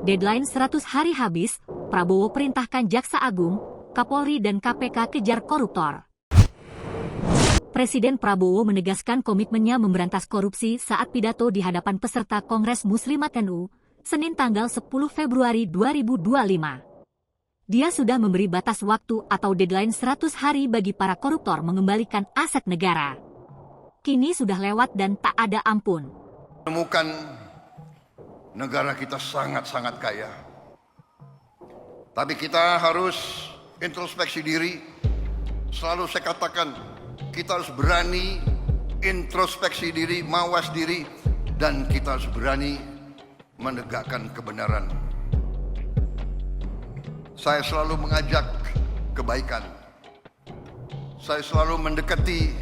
Deadline 100 hari habis, Prabowo perintahkan Jaksa Agung, Kapolri dan KPK kejar koruptor. Presiden Prabowo menegaskan komitmennya memberantas korupsi saat pidato di hadapan peserta Kongres Muslimat NU, Senin tanggal 10 Februari 2025. Dia sudah memberi batas waktu atau deadline 100 hari bagi para koruptor mengembalikan aset negara. Kini sudah lewat dan tak ada ampun. Menemukan negara kita sangat-sangat kaya. Tapi kita harus introspeksi diri. Selalu saya katakan, kita harus berani introspeksi diri, mawas diri, dan kita harus berani menegakkan kebenaran. Saya selalu mengajak kebaikan. Saya selalu mendekati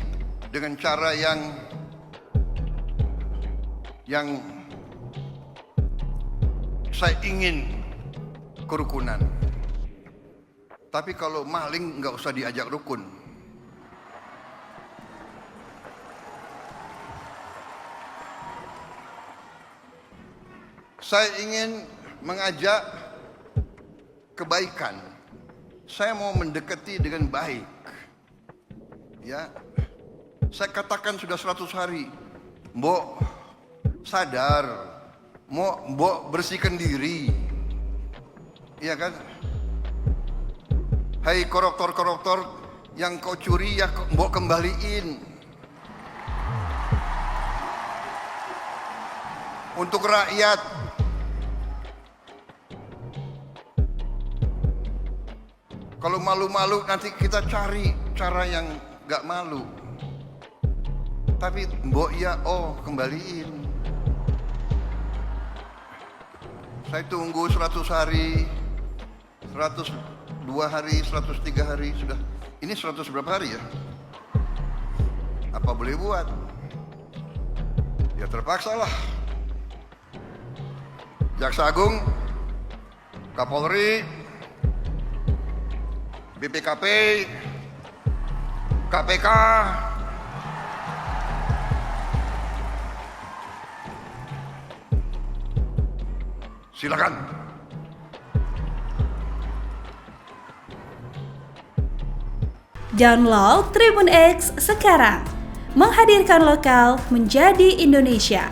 dengan cara yang saya ingin kerukunan. Tapi kalau maling nggak usah diajak rukun. Saya ingin mengajak kebaikan. Saya mau mendekati dengan baik. Ya, saya katakan sudah 100 hari. Mbok sadar, mbok bersihkan diri. Iya kan? Hai koruptor-koruptor yang kau curi ya mbok kembaliin. Untuk rakyat. Kalau malu-malu nanti kita cari cara yang gak malu. Tapi mbok ya kembaliin. Saya tunggu 100 hari, 102 hari, 103 hari sudah. Ini 100 berapa hari ya? Apa boleh buat? Ya terpaksa lah. Jaksa Agung, Kapolri, BPKP, KPK, silakan. Download Tribun X sekarang, menghadirkan lokal menjadi Indonesia.